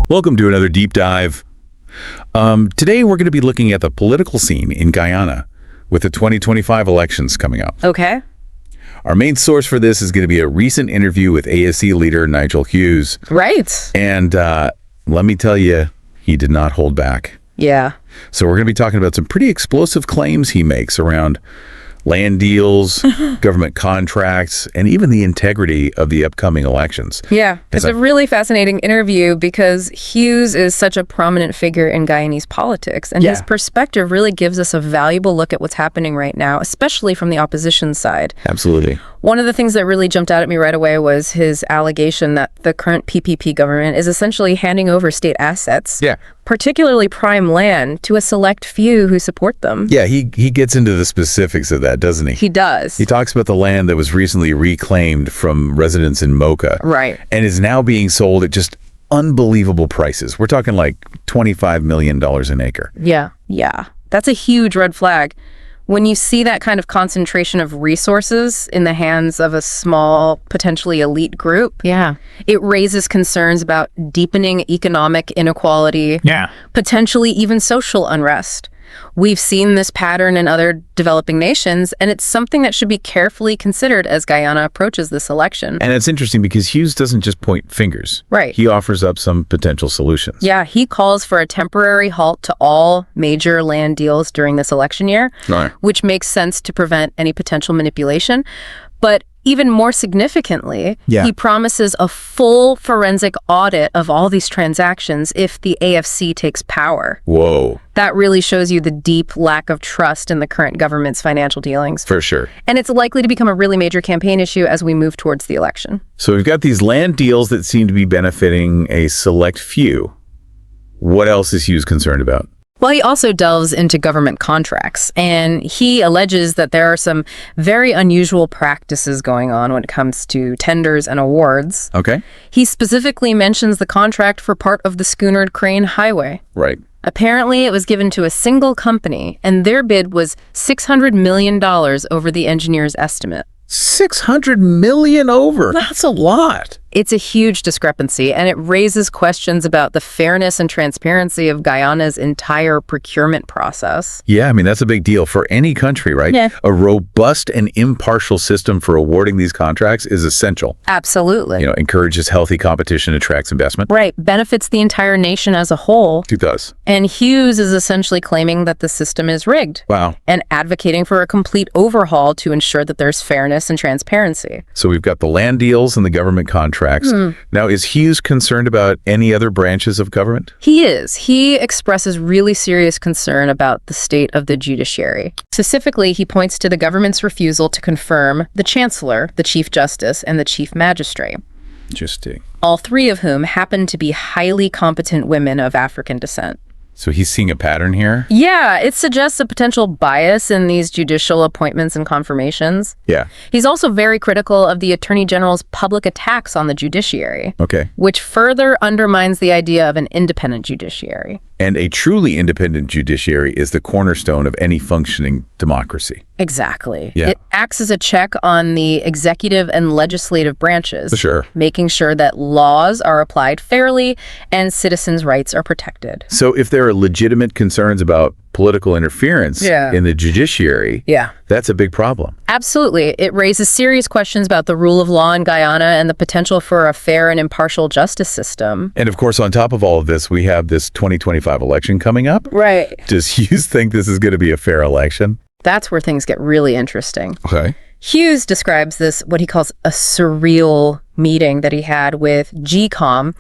Welcome to another deep dive. Today we're going to be looking at the political scene in Guyana with the 2025 elections coming up. Okay. Our main source for this is going to be a recent interview with ASC leader Nigel Hughes. Right. And let me tell you, he did not hold back. Yeah. So we're going to be talking about some pretty explosive claims he makes around land deals, government contracts, and even the integrity of the upcoming elections. Yeah. It's a really fascinating interview because Hughes is such a prominent figure in Guyanese politics, and his perspective really gives us a valuable look at what's happening right now, especially from the opposition side. Absolutely. One of the things that really jumped out at me right away was his allegation that the current PPP government is essentially handing over state assets, particularly prime land, to a select few who support them. Yeah, he gets into the specifics of that, doesn't he? He does. He talks about the land that was recently reclaimed from residents in Mocha. Right. And is now being sold at just unbelievable prices. We're talking like $25 million an acre. Yeah. That's a huge red flag. When you see that kind of concentration of resources in the hands of a small, potentially elite group, it raises concerns about deepening economic inequality, potentially even social unrest. We've seen this pattern in other developing nations, and it's something that should be carefully considered as Guyana approaches this election. And it's interesting because Hughes doesn't just point fingers. Right. He offers up some potential solutions. Yeah, he calls for a temporary halt to all major land deals during this election year, which makes sense to prevent any potential manipulation. But even more significantly, he promises a full forensic audit of all these transactions if the AFC takes power. Whoa. That really shows you the deep lack of trust in the current government's financial dealings. For sure. And it's likely to become a really major campaign issue as we move towards the election. So we've got these land deals that seem to be benefiting a select few. What else is Hughes concerned about? Well, he also delves into government contracts, and he alleges that there are some very unusual practices going on when it comes to tenders and awards. Okay. He specifically mentions the contract for part of the Schoonard Crane Highway. Right. Apparently, it was given to a single company, and their bid was $600 million over the engineer's estimate. 600 million over. That's a lot. It's a huge discrepancy, and it raises questions about the fairness and transparency of Guyana's entire procurement process. Yeah, I mean, that's a big deal for any country, right? Yeah. A robust and impartial system for awarding these contracts is essential. Absolutely. Encourages healthy competition, attracts investment. Right. Benefits the entire nation as a whole. It does. And Hughes is essentially claiming that the system is rigged. Wow. And advocating for a complete overhaul to ensure that there's fairness and transparency. So we've got the land deals and the government contracts. Now, is Hughes concerned about any other branches of government? He is. He expresses really serious concern about the state of the judiciary. Specifically, he points to the government's refusal to confirm the chancellor, the chief justice, and the chief magistrate. Interesting. All three of whom happen to be highly competent women of African descent. So he's seeing a pattern here? Yeah, it suggests a potential bias in these judicial appointments and confirmations. Yeah. He's also very critical of the Attorney General's public attacks on the judiciary. Okay. Which further undermines the idea of an independent judiciary. And a truly independent judiciary is the cornerstone of any functioning democracy. Exactly. Yeah. It acts as a check on the executive and legislative branches. For sure. Making sure that laws are applied fairly and citizens' rights are protected. So if there are legitimate concerns about political interference in the judiciary, that's a big problem. Absolutely. It raises serious questions about the rule of law in Guyana and the potential for a fair and impartial justice system. And of course, on top of all of this, we have this 2025 election coming up. Right. Does Hughes think this is going to be a fair election? That's where things get really interesting. Okay. Hughes describes this, what he calls a surreal meeting that he had with GCOM,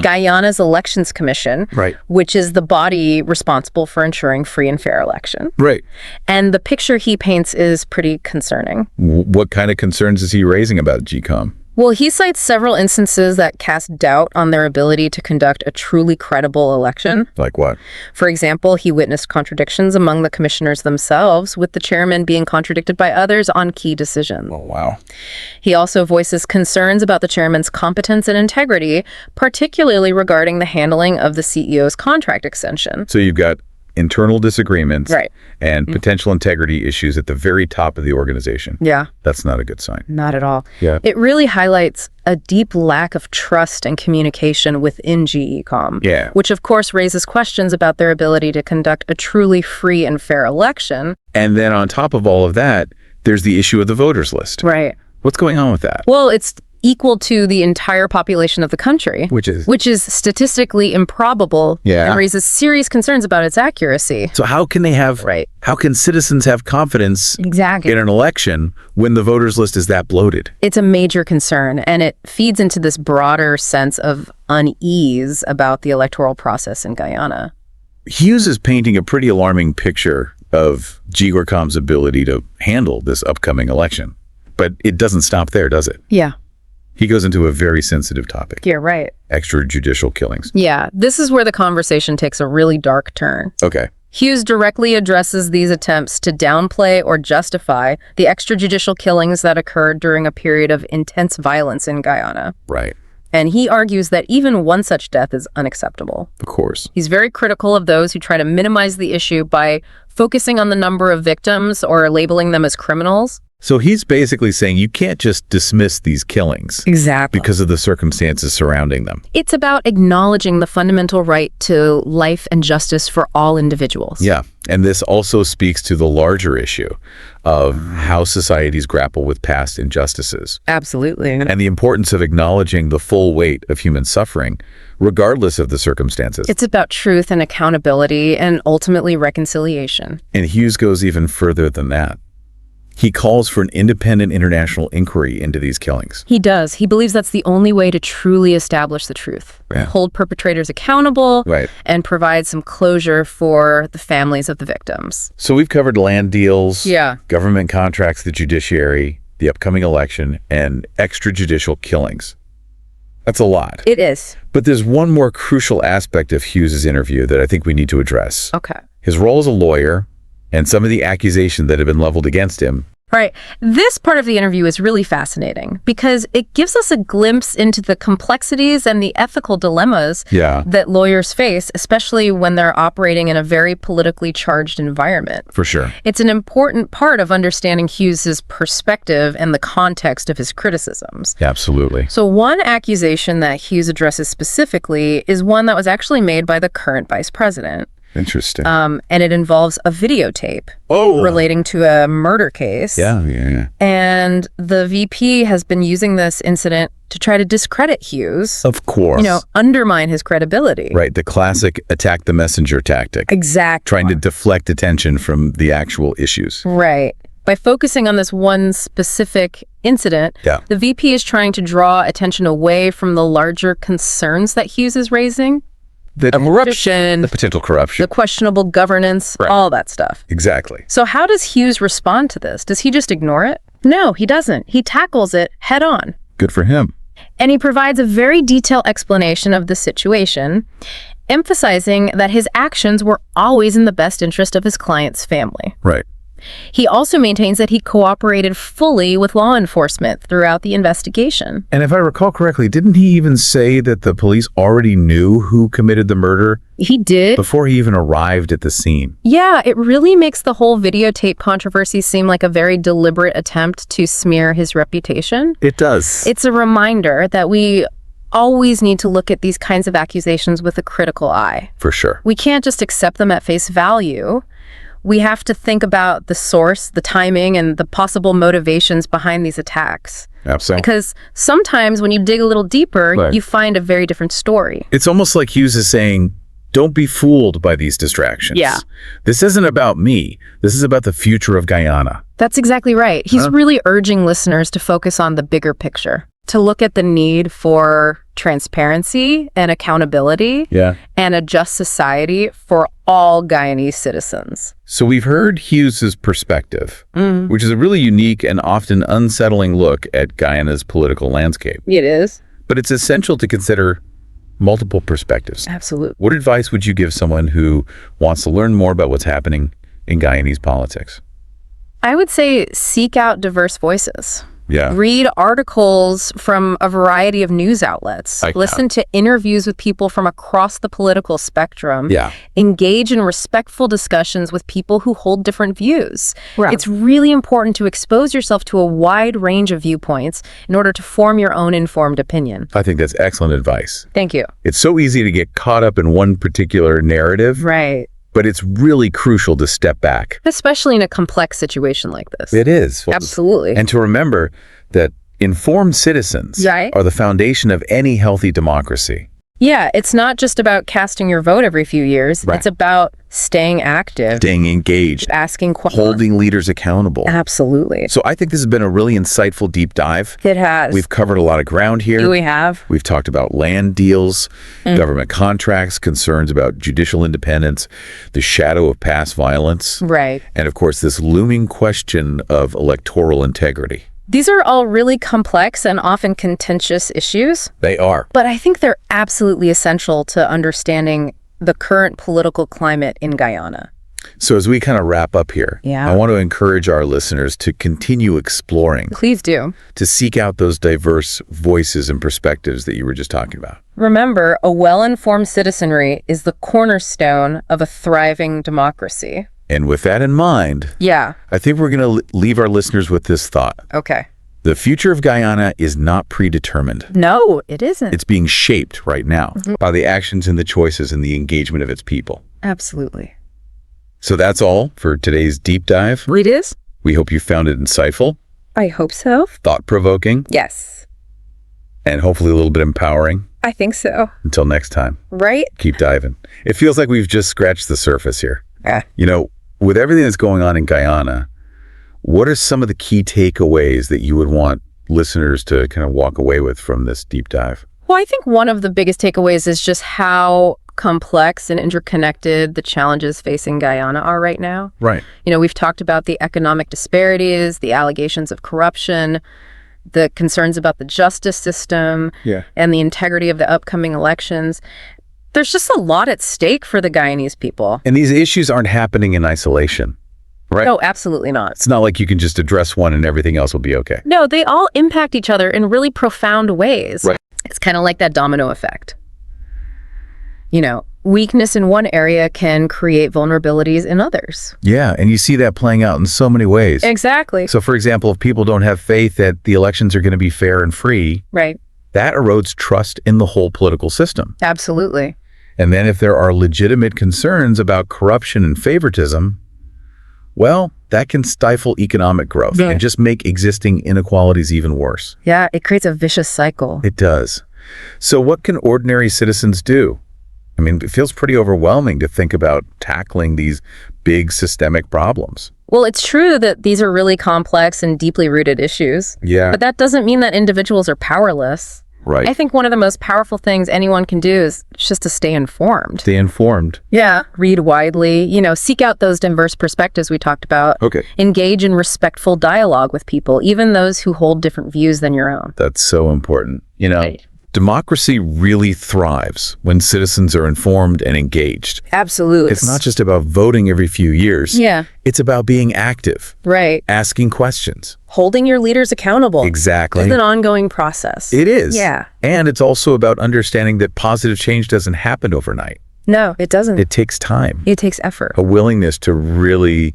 Guyana's Elections Commission, which is the body responsible for ensuring free and fair election. Right. And the picture he paints is pretty concerning. What kind of concerns is he raising about GCOM? Well, he cites several instances that cast doubt on their ability to conduct a truly credible election. Like what? For example, he witnessed contradictions among the commissioners themselves, with the chairman being contradicted by others on key decisions. Oh, wow. He also voices concerns about the chairman's competence and integrity, particularly regarding the handling of the CEO's contract extension. So you've got internal disagreements Right. and potential integrity issues at the very top of the organization. Yeah. That's not a good sign. Not at all. Yeah. It really highlights a deep lack of trust and communication within GECOM, Yeah. which of course raises questions about their ability to conduct a truly free and fair election. And then on top of all of that, there's the issue of the voters list. Right. What's going on with that? Well, it's equal to the entire population of the country, Which is statistically improbable Yeah. and raises serious concerns about its accuracy. So how can they have Right. how can citizens have confidence Exactly. in an election when the voters list is that bloated? It's a major concern, and it feeds into this broader sense of unease about the electoral process in Guyana. Hughes is painting a pretty alarming picture of GECOM's ability to handle this upcoming election. But it doesn't stop there, does it? Yeah, He goes into a very sensitive topic, you're right. extrajudicial killings. Yeah, this is where the conversation takes a really dark turn. Okay. Hughes directly addresses these attempts to downplay or justify the extrajudicial killings that occurred during a period of intense violence in Guyana. Right. And he argues that even one such death is unacceptable. Of course. He's very critical of those who try to minimize the issue by focusing on the number of victims or labeling them as criminals. So he's basically saying you can't just dismiss these killings Exactly. because of the circumstances surrounding them. It's about acknowledging the fundamental right to life and justice for all individuals. Yeah. And this also speaks to the larger issue of how societies grapple with past injustices Absolutely. and the importance of acknowledging the full weight of human suffering, regardless of the circumstances. It's about truth and accountability and ultimately reconciliation. And Hughes goes even further than that. He calls for an independent international inquiry into these killings. He does. He believes that's the only way to truly establish the truth, Yeah. hold perpetrators accountable, Right. and provide some closure for the families of the victims. So we've covered land deals, Yeah. government contracts, the judiciary, the upcoming election, and extrajudicial killings. That's a lot. It is. But there's one more crucial aspect of Hughes's interview that I think we need to address. Okay. His role as a lawyer and some of the accusations that have been leveled against him. Right. This part of the interview is really fascinating because it gives us a glimpse into the complexities and the ethical dilemmas Yeah. that lawyers face, especially when they're operating in a very politically charged environment. For sure. It's an important part of understanding Hughes's perspective and the context of his criticisms. Absolutely. So one accusation that Hughes addresses specifically is one that was actually made by the current vice president. Interesting. And it involves a videotape relating to a murder case. Yeah. And the VP has been using this incident to try to discredit Hughes, Of course. undermine his credibility. Right. The classic attack the messenger tactic. Exactly. Trying to deflect attention from the actual issues. Right. By focusing on this one specific incident, Yeah. the VP is trying to draw attention away from the larger concerns that Hughes is raising. The Corruption, The potential corruption. the questionable governance, Right. all that stuff. Exactly. So how does Hughes respond to this? Does he just ignore it? No, he doesn't. He tackles it head on. Good for him. And he provides a very detailed explanation of the situation, emphasizing that his actions were always in the best interest of his client's family. Right. He also maintains that he cooperated fully with law enforcement throughout the investigation. And if I recall correctly, didn't he even say that the police already knew who committed the murder He did. before he even arrived at the scene? Yeah, it really makes the whole videotape controversy seem like a very deliberate attempt to smear his reputation. It does. It's a reminder that we always need to look at these kinds of accusations with a critical eye. For sure. We can't just accept them at face value. We have to think about the source, the timing, and the possible motivations behind these attacks. Absolutely. Because sometimes when you dig a little deeper, Right. you find a very different story. It's almost like Hughes is saying, don't be fooled by these distractions. Yeah. This isn't about me. This is about the future of Guyana. That's exactly right. He's really urging listeners to focus on the bigger picture, to look at the need for transparency and accountability Yeah. and a just society for all Guyanese citizens. So we've heard Hughes's perspective, which is a really unique and often unsettling look at Guyana's political landscape. It is. But it's essential to consider multiple perspectives. Absolutely. What advice would you give someone who wants to learn more about what's happening in Guyanese politics? I would say seek out diverse voices. Yeah. Read articles from a variety of news outlets. Listen to interviews with people from across the political spectrum. Yeah. Engage in respectful discussions with people who hold different views. Right. It's really important to expose yourself to a wide range of viewpoints in order to form your own informed opinion. I think that's excellent advice. Thank you. It's so easy to get caught up in one particular narrative. Right. But it's really crucial to step back. Especially in a complex situation like this. It is. Absolutely. And to remember that informed citizens are the foundation of any healthy democracy. Yeah, it's not just about casting your vote every few years. Right. It's about staying active. Staying engaged. Asking questions. Holding leaders accountable. Absolutely. So I think this has been a really insightful deep dive. It has. We've covered a lot of ground here. We have. We've talked about land deals, government contracts, concerns about judicial independence, the shadow of past violence. Right. And of course, this looming question of electoral integrity. These are all really complex and often contentious issues. They are. But I think they're absolutely essential to understanding the current political climate in Guyana. So as we kind of wrap up here, Yeah. I want to encourage our listeners to continue exploring, Please do. to seek out those diverse voices and perspectives that you were just talking about. Remember, a well-informed citizenry is the cornerstone of a thriving democracy. And with that in mind, Yeah. I think we're going to leave our listeners with this thought. Okay. The future of Guyana is not predetermined. No, it isn't. It's being shaped right now by the actions and the choices and the engagement of its people. Absolutely. So that's all for today's deep dive. It is? We hope you found it insightful, I hope so. thought-provoking, Yes. and hopefully a little bit empowering. I think so. Until next time, Right? keep diving. It feels like we've just scratched the surface here. Yeah. You know, with everything that's going on in Guyana, what are some of the key takeaways that you would want listeners to kind of walk away with from this deep dive? Well, I think one of the biggest takeaways is just how complex and interconnected the challenges facing Guyana are right now. Right. You know, we've talked about the economic disparities, the allegations of corruption, the concerns about the justice system, and the integrity of the upcoming elections. There's just a lot at stake for the Guyanese people. And these issues aren't happening in isolation, right? No, absolutely not. It's not like you can just address one and everything else will be okay. No, they all impact each other in really profound ways. Right. It's kind of like that domino effect. You know, weakness in one area can create vulnerabilities in others. Yeah, and you see that playing out in so many ways. Exactly. So, for example, if people don't have faith that the elections are going to be fair and free, Right. that erodes trust in the whole political system. Absolutely. And then if there are legitimate concerns about corruption and favoritism, well, that can stifle economic growth and just make existing inequalities even worse. Yeah, it creates a vicious cycle. It does. So what can ordinary citizens do? I mean, it feels pretty overwhelming to think about tackling these big systemic problems. Well, it's true that these are really complex and deeply rooted issues. Yeah. But that doesn't mean that individuals are powerless. Right. I think one of the most powerful things anyone can do is just to stay informed. Stay informed. Yeah. Read widely, you know, seek out those diverse perspectives we talked about. Okay. Engage in respectful dialogue with people, even those who hold different views than your own. That's so important. You know, Right. democracy really thrives when citizens are informed and engaged. Absolutely. It's not just about voting every few years. Yeah. It's about being active, Right. asking questions. Holding your leaders accountable. Exactly. It's an ongoing process. It is. Yeah. And it's also about understanding that positive change doesn't happen overnight. No, it doesn't. It takes time, It takes effort. a willingness to really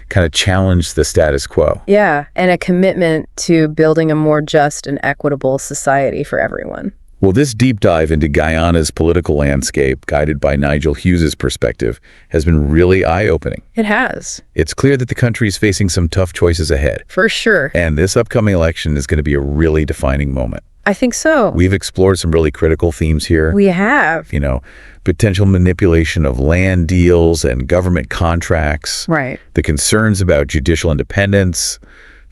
kind of challenge the status quo. Yeah, and a commitment to building a more just and equitable society for everyone. Well, this deep dive into Guyana's political landscape, guided by Nigel Hughes' perspective, has been really eye-opening. It has. It's clear that the country is facing some tough choices ahead, For sure. and this upcoming election is going to be a really defining moment. I think so. We've explored some really critical themes here. We have. You know, potential manipulation of land deals and government contracts, Right. the concerns about judicial independence,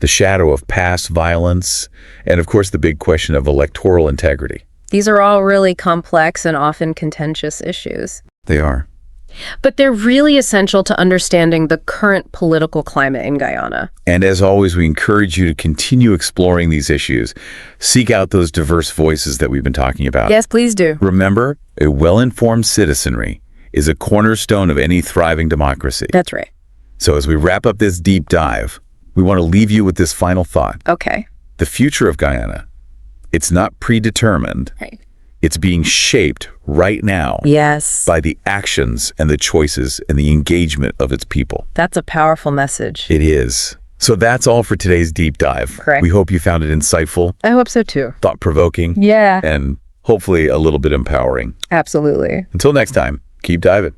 the shadow of past violence, and of course the big question of electoral integrity. These are all really complex and often contentious issues. They are. But they're really essential to understanding the current political climate in Guyana. And as always, we encourage you to continue exploring these issues. Seek out those diverse voices that we've been talking about. Yes, please do. Remember, a well-informed citizenry is a cornerstone of any thriving democracy. That's right. So as we wrap up this deep dive, we want to leave you with this final thought. Okay. The future of Guyana, it's not predetermined. Right. It's being shaped right now Yes. by the actions and the choices and the engagement of its people. That's a powerful message. It is. So that's all for today's deep dive. Correct. We hope you found it insightful, I hope so too. thought-provoking, Yeah. and hopefully a little bit empowering. Absolutely. Until next time, keep diving.